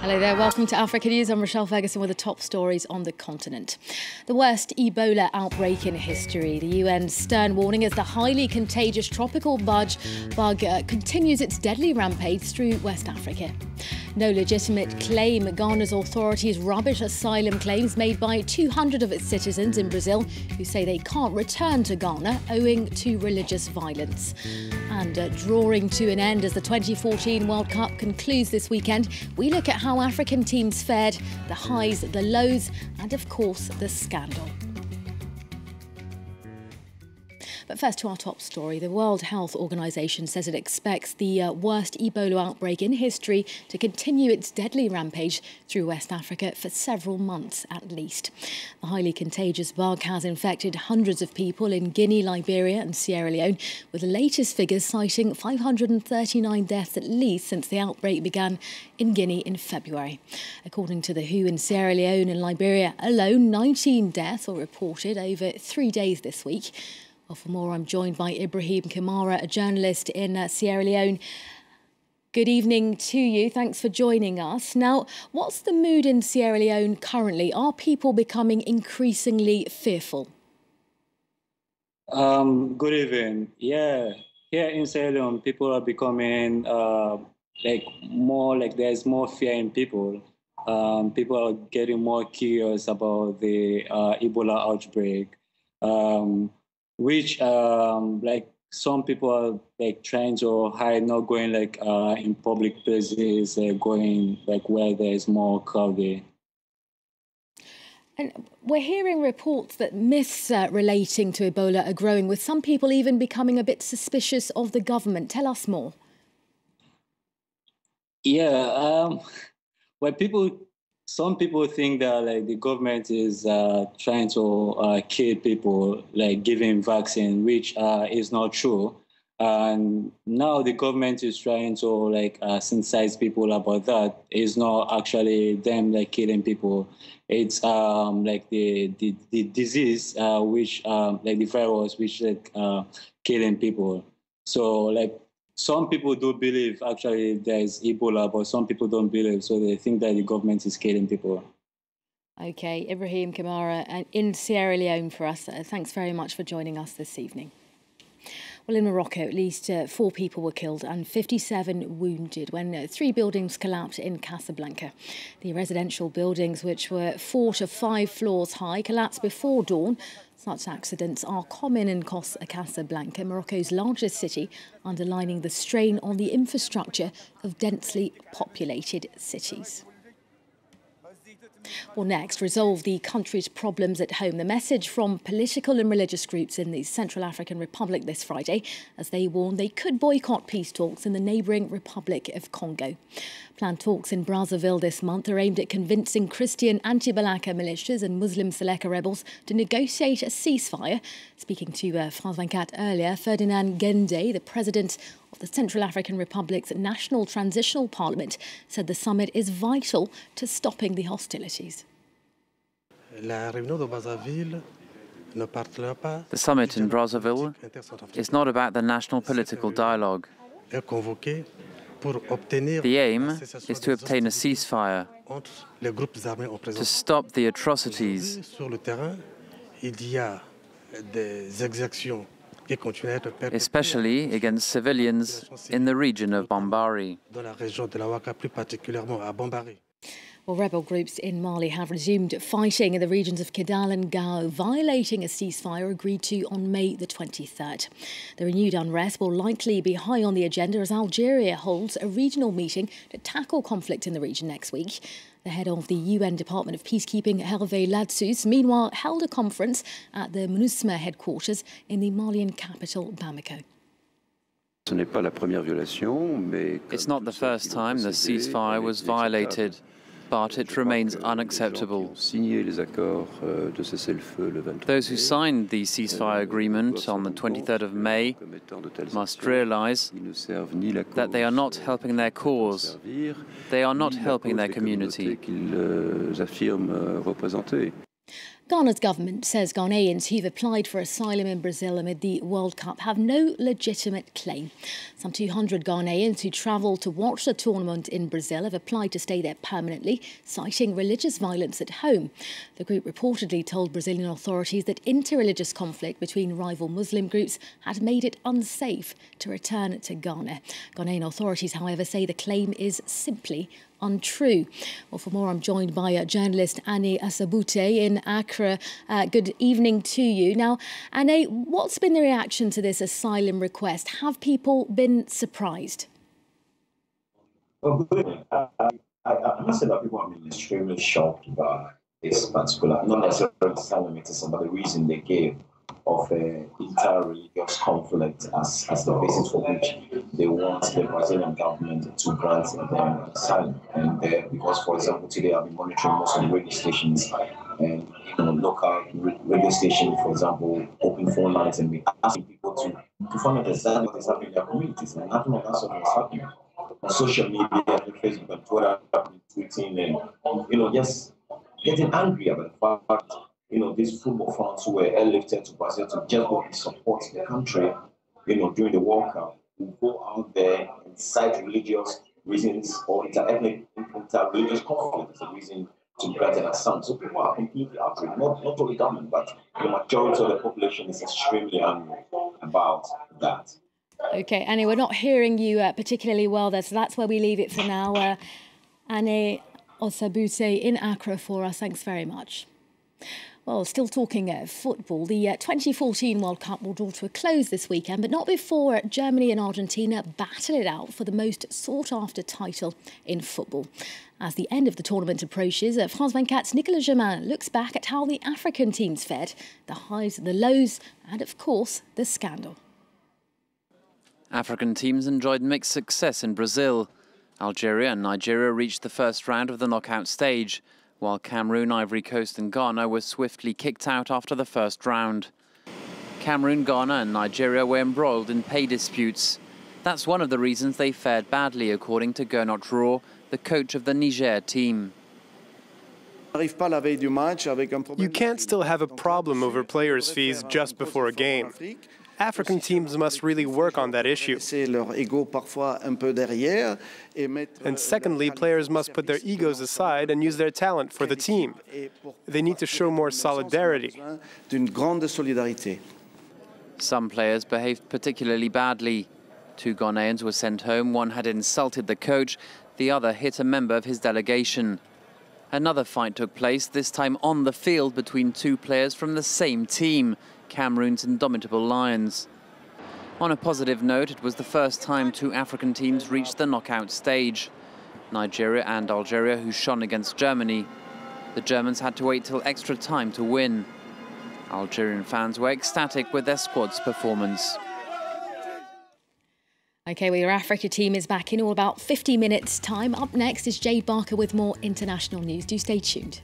Hello there, welcome to Africa News. I'm Rochelle Ferguson with the top stories on the continent. The worst Ebola outbreak in history. The UN's stern warning as the highly contagious tropical bug continues its deadly rampage through West Africa. No legitimate claim. Ghana's authorities rubbish asylum claims made by 200 of its citizens in Brazil who say they can't return to Ghana owing to religious violence. And drawing to an end as the 2014 World Cup concludes this weekend, we look at how African teams fared, the highs, the lows, and of course the scandal. But first to our top story. The World Health Organization says it expects the worst Ebola outbreak in history to continue its deadly rampage through West Africa for several months at least. The highly contagious bug has infected hundreds of people in Guinea, Liberia and Sierra Leone, with the latest figures citing 539 deaths at least since the outbreak began in Guinea in February. According to the WHO, in Sierra Leone and Liberia alone, 19 deaths were reported over 3 days this week. Well, for more, I'm joined by Ibrahim Kamara, a journalist in Sierra Leone. Good evening to you. Thanks for joining us. Now, what's the mood in Sierra Leone currently? Are people becoming increasingly fearful? Good evening. Yeah, here in Sierra Leone, people are becoming there's more fear in people. People are getting more curious about the Ebola outbreak. Which some people are trying to hide, not going in public places, going where there's more crowded. And we're hearing reports that myths relating to Ebola are growing, with some people even becoming a bit suspicious of the government. Tell us more. Yeah, some people think that the government is trying to kill people, giving vaccine, which is not true. And now the government is trying to sensitize people about that. It's not actually them killing people. It's the disease which the virus which killing people. So some people do believe actually there is Ebola, but some people don't believe, so they think that the government is killing people. OK, Ibrahim Kamara in Sierra Leone for us. Thanks very much for joining us this evening. Well, in Morocco, at least 4 people were killed and 57 wounded when 3 buildings collapsed in Casablanca. The residential buildings, which were 4 to 5 floors high, collapsed before dawn. Such accidents are common in Casablanca, Morocco's largest city, underlining the strain on the infrastructure of densely populated cities. Well, next, resolve the country's problems at home. The message from political and religious groups in the Central African Republic this Friday, as they warn they could boycott peace talks in the neighbouring Republic of Congo. Planned talks in Brazzaville this month are aimed at convincing Christian anti-Balaka militias and Muslim Seleka rebels to negotiate a ceasefire. Speaking to France 24 earlier, Ferdinand Gende, the president of the Central African Republic's National Transitional Parliament, said the summit is vital to stopping the hostilities. The summit in Brazzaville is not about the national political dialogue. The aim is to obtain a ceasefire, to stop the atrocities. Especially against civilians in the region of Bambari. Well, rebel groups in Mali have resumed fighting in the regions of Kidal and Gao, violating a ceasefire agreed to on May the 23rd. The renewed unrest will likely be high on the agenda as Algeria holds a regional meeting to tackle conflict in the region next week. The head of the UN Department of Peacekeeping, Hervé Ladsous, meanwhile held a conference at the MINUSMA headquarters in the Malian capital, Bamako. It's not the first time the ceasefire was violated, but it remains unacceptable. Those who signed the ceasefire agreement on the 23rd of May must realize that they are not helping their cause. They are not helping their community. Ghana's government says Ghanaians who've applied for asylum in Brazil amid the World Cup have no legitimate claim. Some 200 Ghanaians who travelled to watch the tournament in Brazil have applied to stay there permanently, citing religious violence at home. The group reportedly told Brazilian authorities that interreligious conflict between rival Muslim groups had made it unsafe to return to Ghana. Ghanaian authorities, however, say the claim is simply untrue. Well, for more, I'm joined by journalist Anne Asabute in Accra. Good evening to you. Now, Anne, what's been the reaction to this asylum request? Have people been surprised? Well, good evening. I must say that people have been extremely shocked by this particular, not necessarily asylum, it is about the reason they gave of inter-religious conflict as the basis for which they want the Brazilian government to grant them asylum. And because, for example, today I've been monitoring most of the radio stations and local radio stations, for example, open phone lines, and we asking people to find out exactly what is happening in their communities, and nothing of that sort is happening. On social media, Facebook and Twitter, tweeting, and just getting angry about the fact these football fans who were airlifted to Brazil to just go and support the country, during the World Cup, will go out there and cite religious reasons or inter-religious conflict as a reason to grant an asylum. So people are completely outraged, not only government, but the majority of the population is extremely angry about that. OK, Annie, we're not hearing you particularly well there, so that's where we leave it for now. Annie Osabute in Accra for us. Thanks very much. Well, still talking football, the 2014 World Cup will draw to a close this weekend, but not before Germany and Argentina battle it out for the most sought-after title in football. As the end of the tournament approaches, France 24's Nicolas Germain looks back at how the African teams fared, the highs, the lows, and of course, the scandal. African teams enjoyed mixed success in Brazil. Algeria and Nigeria reached the first round of the knockout stage, while Cameroon, Ivory Coast and Ghana were swiftly kicked out after the first round. Cameroon, Ghana and Nigeria were embroiled in pay disputes. That's one of the reasons they fared badly, according to Gernot Rohr, the coach of the Niger team. You can't still have a problem over players' fees just before a game. African teams must really work on that issue. And secondly, players must put their egos aside and use their talent for the team. They need to show more solidarity. Some players behaved particularly badly. 2 Ghanaians were sent home. One had insulted the coach. The other hit a member of his delegation. Another fight took place, this time on the field between 2 players from the same team, Cameroon's indomitable Lions. On a positive note, it was the first time 2 African teams reached the knockout stage. Nigeria and Algeria, who shone against Germany. The Germans had to wait till extra time to win. Algerian fans were ecstatic with their squad's performance. OK, well, your Africa team is back in all about 50 minutes' time. Up next is Jay Barker with more international news. Do stay tuned.